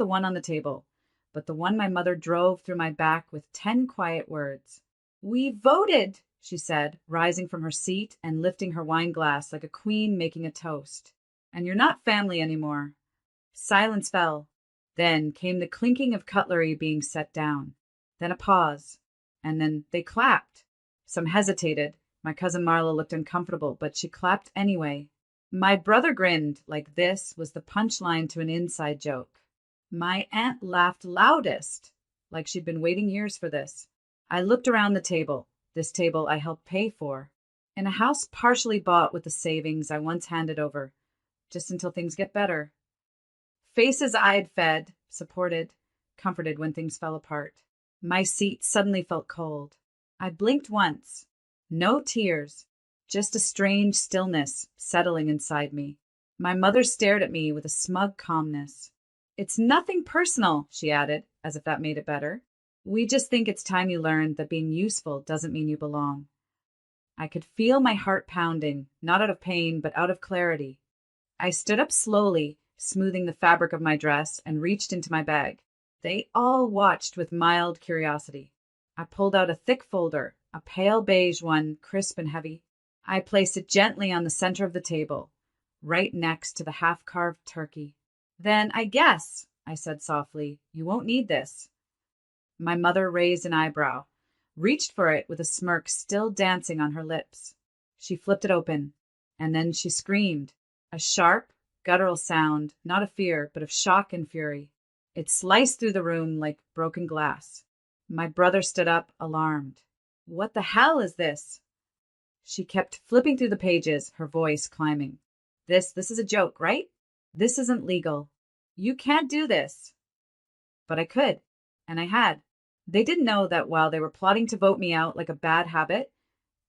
the one on the table, but the one my mother drove through my back with 10 quiet words. "We voted," she said, rising from her seat and lifting her wine glass like a queen making a toast. "And you're not family anymore." Silence fell. Then came the clinking of cutlery being set down. Then a pause. And then they clapped. Some hesitated. My cousin Marla looked uncomfortable, but she clapped anyway. My brother grinned like this was the punchline to an inside joke. My aunt laughed loudest, like she'd been waiting years for this. I looked around the table, this table I helped pay for, in a house partially bought with the savings I once handed over, just until things get better. Faces I had fed, supported, comforted when things fell apart. My seat suddenly felt cold. I blinked once. No tears, just a strange stillness settling inside me. My mother stared at me with a smug calmness. "It's nothing personal," she added, as if that made it better. "We just think it's time you learned that being useful doesn't mean you belong." I could feel my heart pounding, not out of pain, but out of clarity. I stood up slowly, smoothing the fabric of my dress, and reached into my bag. They all watched with mild curiosity. I pulled out a thick folder, a pale beige one, crisp and heavy. I placed it gently on the center of the table, right next to the half-carved turkey. "Then I guess," I said softly, "you won't need this." My mother raised an eyebrow, reached for it with a smirk still dancing on her lips. She flipped it open, and then she screamed, a sharp, guttural sound, not of fear, but of shock and fury. It sliced through the room like broken glass. My brother stood up, alarmed. "What the hell is this?" She kept flipping through the pages, her voice climbing. This is a joke, right? This isn't legal. You can't do this." But I could, and I had. They didn't know that while they were plotting to vote me out like a bad habit,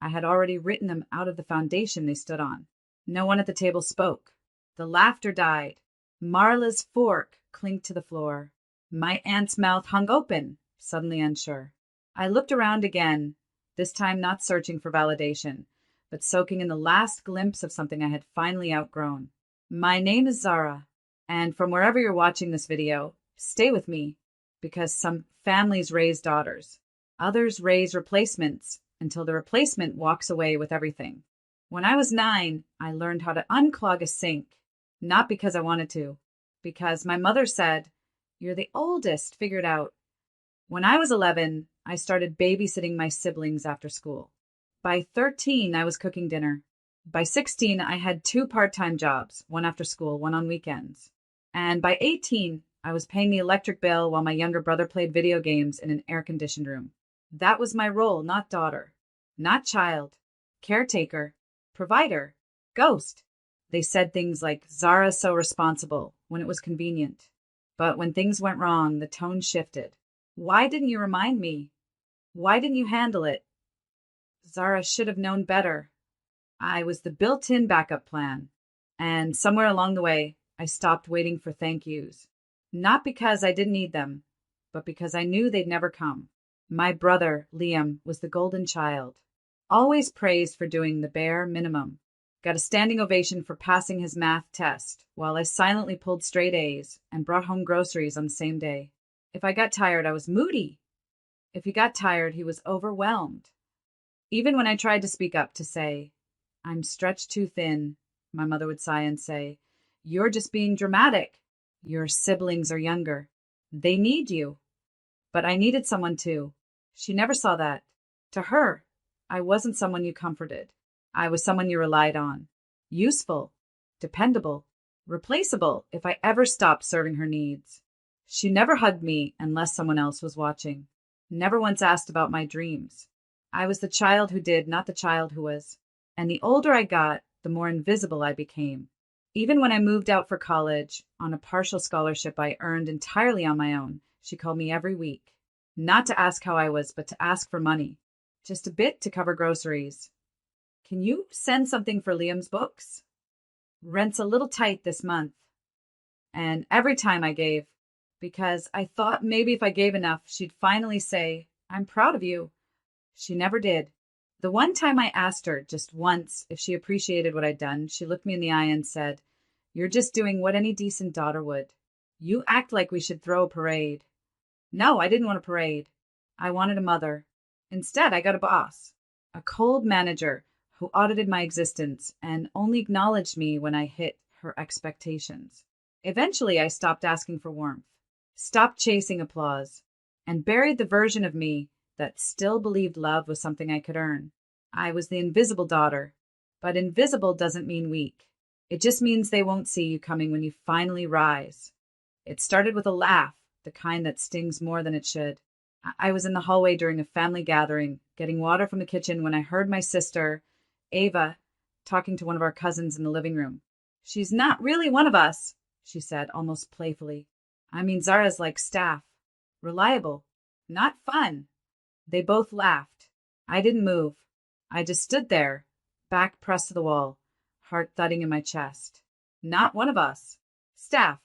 I had already written them out of the foundation they stood on. No one at the table spoke. The laughter died. Marla's fork clinked to the floor. My aunt's mouth hung open, suddenly unsure. I looked around again, this time not searching for validation, but soaking in the last glimpse of something I had finally outgrown. My name is Zara, and from wherever you're watching this video, stay with me, because some families raise daughters. Others raise replacements until the replacement walks away with everything. When I was 9, I learned how to unclog a sink, not because I wanted to, because my mother said, "You're the oldest, figure it out." When I was 11, I started babysitting my siblings after school. By 13, I was cooking dinner. By 16, I had 2 part-time jobs, one after school, one on weekends. And by 18, I was paying the electric bill while my younger brother played video games in an air-conditioned room. That was my role, not daughter, not child, caretaker, provider, ghost. They said things like, "Zara's so responsible," when it was convenient. But when things went wrong, the tone shifted. "Why didn't you remind me? Why didn't you handle it?" Zara should have known better. I was the built-in backup plan. And somewhere along the way, I stopped waiting for thank yous. Not because I didn't need them, but because I knew they'd never come. My brother, Liam, was the golden child. Always praised for doing the bare minimum. Got a standing ovation for passing his math test, while I silently pulled straight A's and brought home groceries on the same day. If I got tired, I was moody. If he got tired, he was overwhelmed. Even when I tried to speak up to say, "I'm stretched too thin," my mother would sigh and say, "You're just being dramatic. Your siblings are younger. They need you." But I needed someone too. She never saw that. To her, I wasn't someone you comforted. I was someone you relied on. Useful, dependable, replaceable if I ever stopped serving her needs. She never hugged me unless someone else was watching. Never once asked about my dreams. I was the child who did, not the child who was. And the older I got, the more invisible I became. Even when I moved out for college, on a partial scholarship I earned entirely on my own, she called me every week. Not to ask how I was, but to ask for money. Just a bit to cover groceries. "Can you send something for Liam's books? Rent's a little tight this month." And every time I gave, because I thought maybe if I gave enough, she'd finally say, "I'm proud of you." She never did. The one time I asked her, just once, if she appreciated what I'd done, she looked me in the eye and said, "You're just doing what any decent daughter would. You act like we should throw a parade. No, I didn't want a parade. I wanted a mother. Instead, I got a boss, a cold manager who audited my existence and only acknowledged me when I hit her expectations. Eventually, I stopped asking for warmth, stopped chasing applause, and buried the version of me that still believed love was something I could earn. I was the invisible daughter, but invisible doesn't mean weak. It just means they won't see you coming when you finally rise. It started with a laugh, the kind that stings more than it should. I was in the hallway during a family gathering, getting water from the kitchen when I heard my sister, Ava, talking to one of our cousins in the living room. She's not really one of us, she said, almost playfully. I mean, Zara's like staff. Reliable. Not fun. They both laughed. I didn't move. I just stood there, back pressed to the wall, heart thudding in my chest. Not one of us. Staff.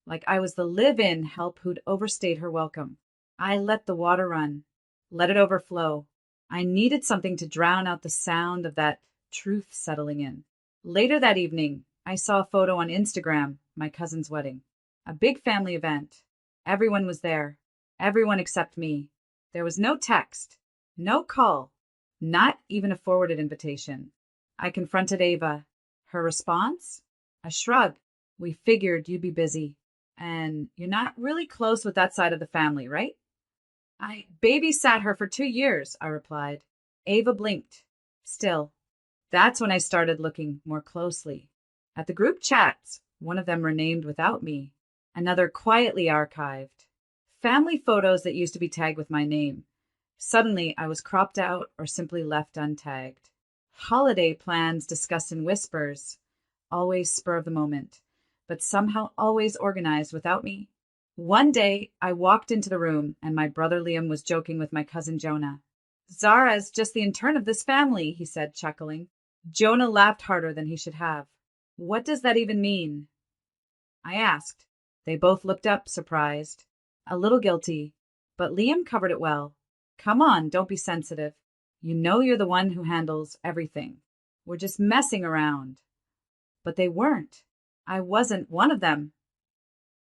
Like I was the live-in help who'd overstayed her welcome. I let the water run, let it overflow. I needed something to drown out the sound of that truth settling in. Later that evening, I saw a photo on Instagram, my cousin's wedding. A big family event. Everyone was there. Everyone except me. There was no text, no call, not even a forwarded invitation. I confronted Ava. Her response? A shrug. We figured you'd be busy. And you're not really close with that side of the family, right? I babysat her for 2 years, I replied. Ava blinked. Still, that's when I started looking more closely. At the group chats, one of them renamed without me, another quietly archived. Family photos that used to be tagged with my name. Suddenly, I was cropped out or simply left untagged. Holiday plans discussed in whispers, always spur of the moment, but somehow always organized without me. One day, I walked into the room and my brother Liam was joking with my cousin Jonah. Zara is just the intern of this family, he said, chuckling. Jonah laughed harder than he should have. What does that even mean? I asked. They both looked up, surprised. A little guilty, but Liam covered it well. Come on, don't be sensitive. You know you're the one who handles everything. We're just messing around. But they weren't. I wasn't one of them.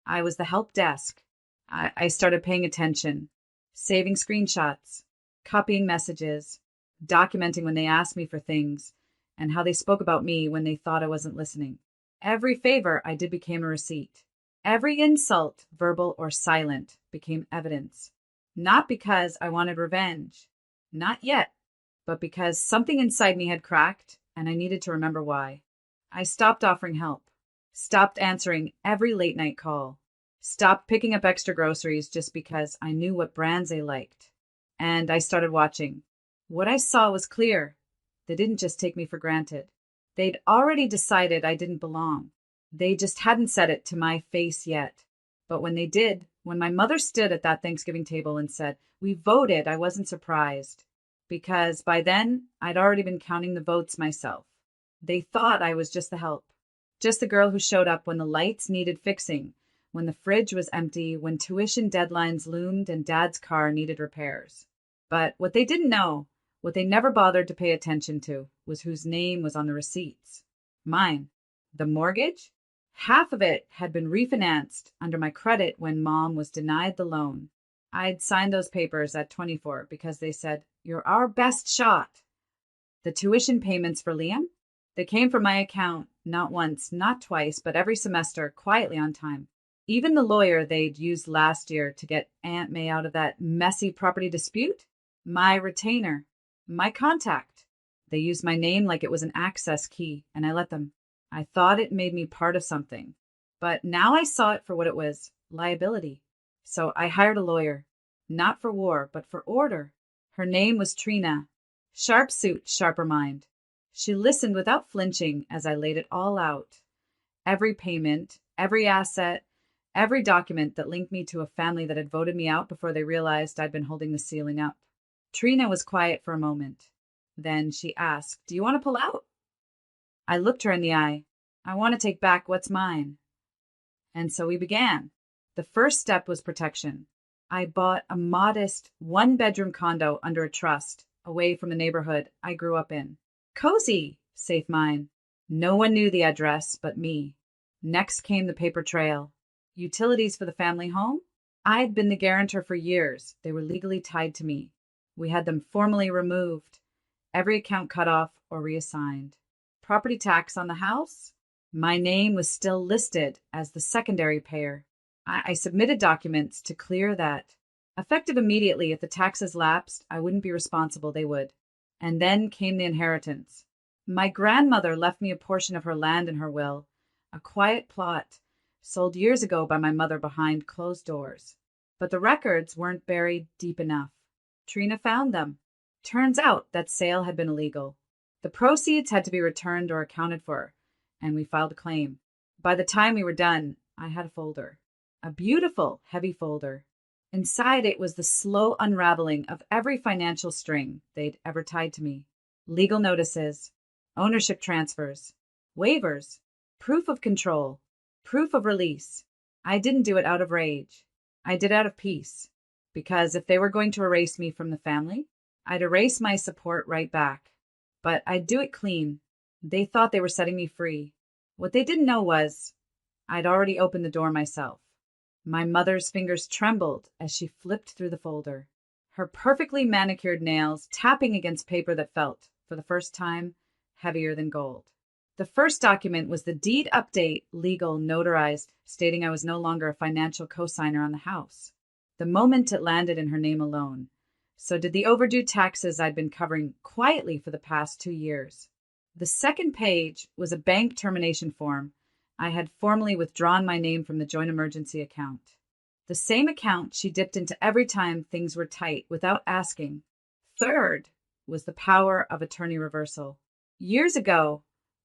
I was the help desk. I started paying attention, saving screenshots, copying messages, documenting when they asked me for things, and how they spoke about me when they thought I wasn't listening. Every favor I did became a receipt. Every insult, verbal or silent, became evidence. Not because I wanted revenge. Not yet. But because something inside me had cracked, and I needed to remember why. I stopped offering help. Stopped answering every late-night call. Stopped picking up extra groceries just because I knew what brands they liked. And I started watching. What I saw was clear. They didn't just take me for granted. They'd already decided I didn't belong. They just hadn't said it to my face yet. But when they did, when my mother stood at that Thanksgiving table and said, "We voted," I wasn't surprised. Because by then, I'd already been counting the votes myself. They thought I was just the help. Just the girl who showed up when the lights needed fixing, when the fridge was empty, when tuition deadlines loomed and Dad's car needed repairs. But what they didn't know, what they never bothered to pay attention to, was whose name was on the receipts. Mine. The mortgage? Half of it had been refinanced under my credit when Mom was denied the loan. I'd signed those papers at 24 because they said, "You're our best shot." The tuition payments for Liam? They came from my account, not once, not twice, but every semester, quietly on time. Even the lawyer they'd used last year to get Aunt May out of that messy property dispute? My retainer. My contact. They used my name like it was an access key, and I let them. I thought it made me part of something. But now I saw it for what it was, liability. So I hired a lawyer. Not for war, but for order. Her name was Trina. Sharp suit, sharper mind. She listened without flinching as I laid it all out. Every payment, every asset, every document that linked me to a family that had voted me out before they realized I'd been holding the ceiling up. Trina was quiet for a moment. Then she asked, "Do you want to pull out?" I looked her in the eye. "I want to take back what's mine." And so we began. The first step was protection. I bought a modest one-bedroom condo under a trust, away from the neighborhood I grew up in. Cozy, safe mine. No one knew the address but me. Next came the paper trail. Utilities for the family home? I'd been the guarantor for years. They were legally tied to me. We had them formally removed, every account cut off or reassigned. Property tax on the house? My name was still listed as the secondary payer. I submitted documents to clear that. Effective immediately, if the taxes lapsed, I wouldn't be responsible, they would. And then came the inheritance. My grandmother left me a portion of her land in her will, a quiet plot, sold years ago by my mother behind closed doors. But the records weren't buried deep enough. Trina found them. Turns out that sale had been illegal. The proceeds had to be returned or accounted for, and we filed a claim. By the time we were done, I had a folder. A beautiful, heavy folder. Inside it was the slow unraveling of every financial string they'd ever tied to me. Legal notices, ownership transfers, waivers, proof of control, proof of release. I didn't do it out of rage. I did out of peace. Because if they were going to erase me from the family, I'd erase my support right back. But I'd do it clean. They thought they were setting me free. What they didn't know was I'd already opened the door myself. My mother's fingers trembled as she flipped through the folder, her perfectly manicured nails tapping against paper that felt, for the first time, heavier than gold. The first document was the deed update, legal, notarized, stating I was no longer a financial cosigner on the house. The moment it landed in her name alone, so did the overdue taxes I'd been covering quietly for the past 2 years. The second page was a bank termination form. I had formally withdrawn my name from the joint emergency account. The same account she dipped into every time things were tight without asking. Third was the power of attorney reversal. Years ago,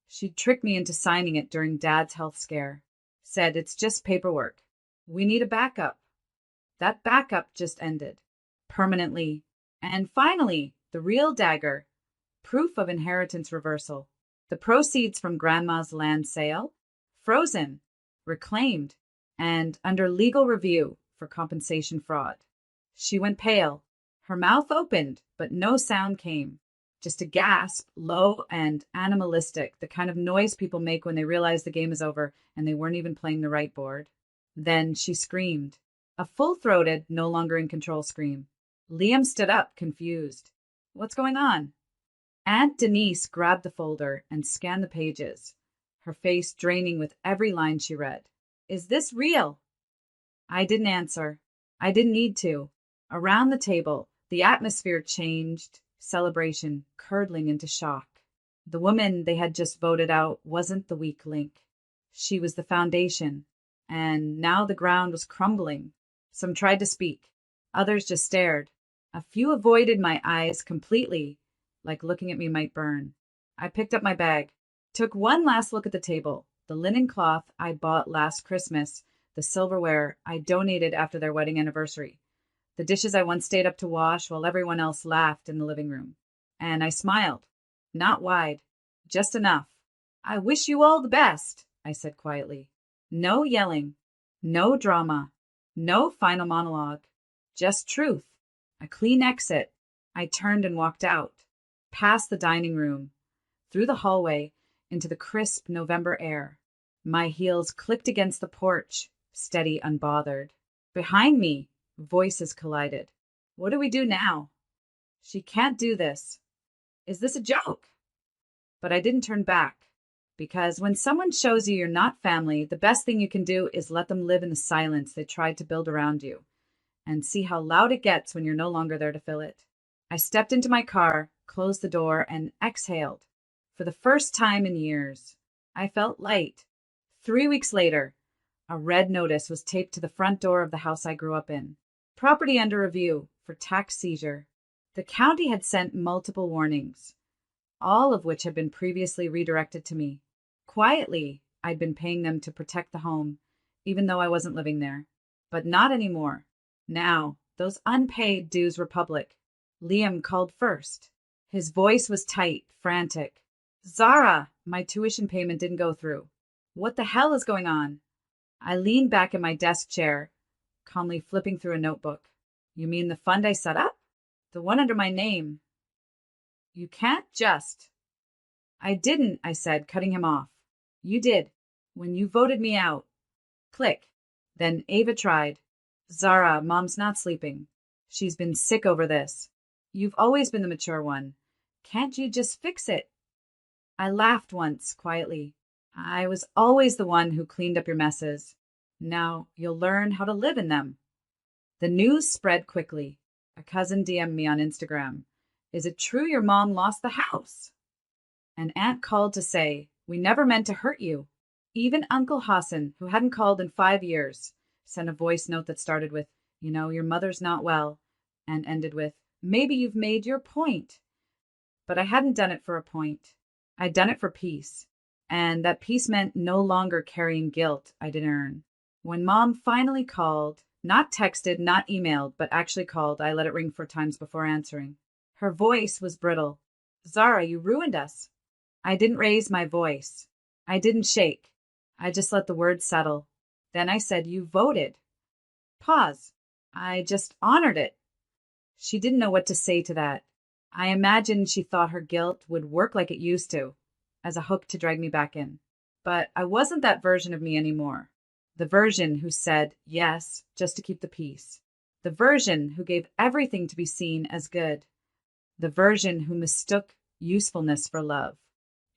she'd tricked me into signing it during Dad's health scare. Said, it's just paperwork. We need a backup. That backup just ended. Permanently. And finally, the real dagger. Proof of inheritance reversal. The proceeds from Grandma's land sale. Frozen. Reclaimed. And under legal review for compensation fraud. She went pale. Her mouth opened, but no sound came. Just a gasp, low and animalistic, the kind of noise people make when they realize the game is over and they weren't even playing the right board. Then she screamed. A full-throated, no longer in control scream. Liam stood up, confused. What's going on? Aunt Denise grabbed the folder and scanned the pages, her face draining with every line she read. Is this real? I didn't answer. I didn't need to. Around the table, the atmosphere changed, celebration curdling into shock. The woman they had just voted out wasn't the weak link. She was the foundation, and now the ground was crumbling. Some tried to speak. Others just stared. A few avoided my eyes completely, like looking at me might burn. I picked up my bag, took one last look at the table, the linen cloth I bought last Christmas, the silverware I donated after their wedding anniversary, the dishes I once stayed up to wash while everyone else laughed in the living room. And I smiled. Not wide, just enough. I wish you all the best, I said quietly. No yelling, no drama, no final monologue, just truth. A clean exit. I turned and walked out, past the dining room, through the hallway, into the crisp November air. My heels clicked against the porch, steady, unbothered. Behind me, voices collided. What do we do now? She can't do this. Is this a joke? But I didn't turn back, because when someone shows you you're not family, the best thing you can do is let them live in the silence they tried to build around you, and see how loud it gets when you're no longer there to fill it. I stepped into my car, closed the door, and exhaled. For the first time in years, I felt light. 3 weeks later, a red notice was taped to the front door of the house I grew up in. Property under review for tax seizure. The county had sent multiple warnings, all of which had been previously redirected to me. Quietly, I'd been paying them to protect the home, even though I wasn't living there. But not anymore. Now, those unpaid dues were public. Liam called first. His voice was tight, frantic. Zara, my tuition payment didn't go through. What the hell is going on? I leaned back in my desk chair, calmly flipping through a notebook. You mean the fund I set up? The one under my name. You can't just. I didn't, I said, cutting him off. You did, when you voted me out. Click. Then Ava tried. Zara, Mom's not sleeping. She's been sick over this. You've always been the mature one. Can't you just fix it? I laughed once, quietly. I was always the one who cleaned up your messes. Now you'll learn how to live in them. The news spread quickly. A cousin DM'd me on Instagram. Is it true your mom lost the house? An aunt called to say, we never meant to hurt you. Even Uncle Hassan, who hadn't called in 5 years, sent a voice note that started with, your mother's not well, and ended with, maybe you've made your point. But I hadn't done it for a point. I'd done it for peace. And that peace meant no longer carrying guilt I didn't earn. When Mom finally called, not texted, not emailed, but actually called, I let it ring 4 times before answering. Her voice was brittle. Zara, you ruined us. I didn't raise my voice. I didn't shake. I just let the words settle. Then I said, you voted. Pause. I just honored it. She didn't know what to say to that. I imagined she thought her guilt would work like it used to, as a hook to drag me back in. But I wasn't that version of me anymore. The version who said yes just to keep the peace. The version who gave everything to be seen as good. The version who mistook usefulness for love.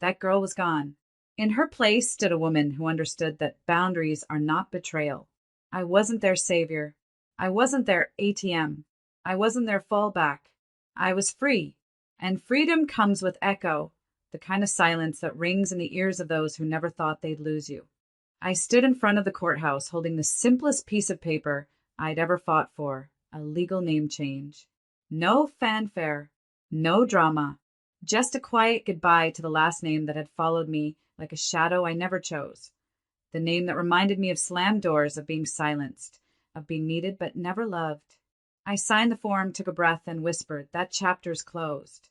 That girl was gone. In her place stood a woman who understood that boundaries are not betrayal. I wasn't their savior. I wasn't their ATM. I wasn't their fallback. I was free. And freedom comes with echo, the kind of silence that rings in the ears of those who never thought they'd lose you. I stood in front of the courthouse holding the simplest piece of paper I'd ever fought for, a legal name change. No fanfare, no drama, just a quiet goodbye to the last name that had followed me like a shadow I never chose. The name that reminded me of slammed doors, of being silenced, of being needed but never loved. I signed the form, took a breath, and whispered, that chapter's closed.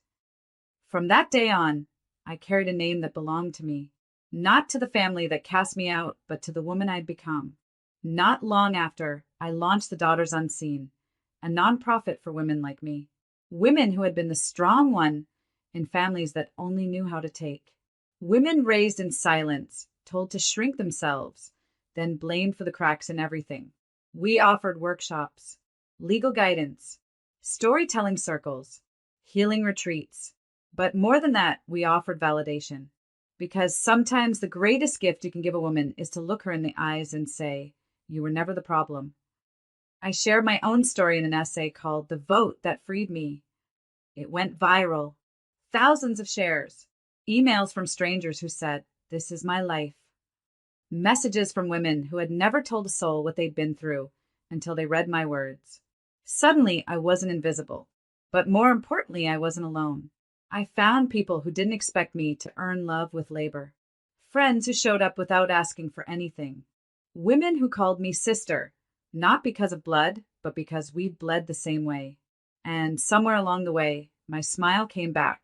From that day on, I carried a name that belonged to me. Not to the family that cast me out, but to the woman I'd become. Not long after, I launched the Daughters Unseen, a nonprofit for women like me. Women who had been the strong one in families that only knew how to take. Women raised in silence, told to shrink themselves, then blamed for the cracks in everything. We offered workshops, legal guidance, storytelling circles, healing retreats. But more than that, we offered validation. Because sometimes the greatest gift you can give a woman is to look her in the eyes and say, you were never the problem. I shared my own story in an essay called The Vote That Freed Me. It went viral. Thousands of shares. Emails from strangers who said, this is my life. Messages from women who had never told a soul what they'd been through until they read my words. Suddenly, I wasn't invisible. But more importantly, I wasn't alone. I found people who didn't expect me to earn love with labor. Friends who showed up without asking for anything. Women who called me sister, not because of blood, but because we'd bled the same way. And somewhere along the way, my smile came back.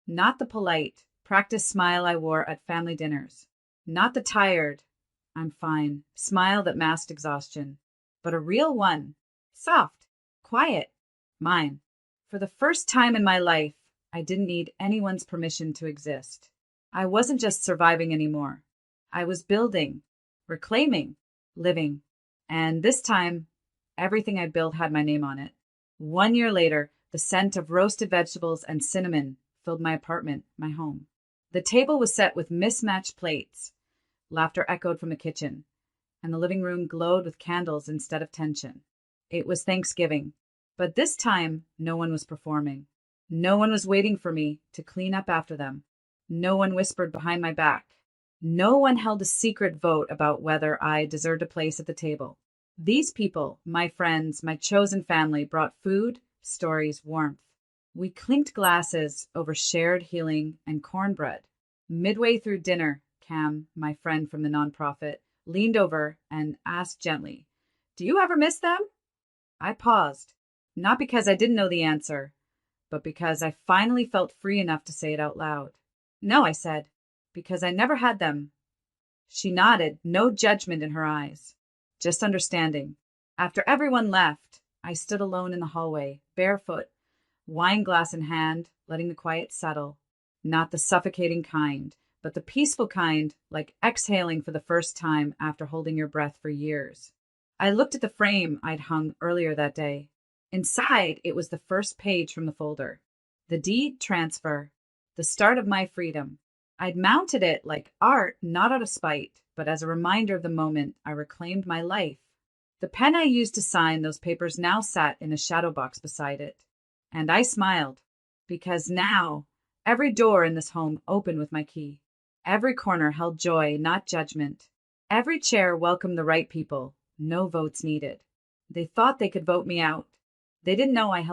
Not the polite, practiced smile I wore at family dinners. Not the tired, I'm fine, smile that masked exhaustion. But a real one. Soft, quiet, mine. For the first time in my life, I didn't need anyone's permission to exist. I wasn't just surviving anymore. I was building, reclaiming, living. And this time, everything I built had my name on it. 1 year later, the scent of roasted vegetables and cinnamon filled my apartment, my home. The table was set with mismatched plates. Laughter echoed from the kitchen, and the living room glowed with candles instead of tension. It was Thanksgiving, but this time, no one was performing. No one was waiting for me to clean up after them. No one whispered behind my back. No one held a secret vote about whether I deserved a place at the table. These people, my friends, my chosen family, brought food, stories, warmth. We clinked glasses over shared healing and cornbread. Midway through dinner, Cam, my friend from the nonprofit, leaned over and asked gently, "Do you ever miss them?" I paused, not because I didn't know the answer, but because I finally felt free enough to say it out loud. "No," I said, "because I never had them." She nodded, no judgment in her eyes, just understanding. After everyone left, I stood alone in the hallway, barefoot, wine glass in hand, letting the quiet settle. Not the suffocating kind, but the peaceful kind, like exhaling for the first time after holding your breath for years. I looked at the frame I'd hung earlier that day. Inside, it was the first page from the folder. The deed transfer, the start of my freedom. I'd mounted it like art, not out of spite, but as a reminder of the moment I reclaimed my life. The pen I used to sign those papers now sat in a shadow box beside it. And I smiled, because now every door in this home opened with my key. Every corner held joy, not judgment. Every chair welcomed the right people, no votes needed. They thought they could vote me out. They didn't know I held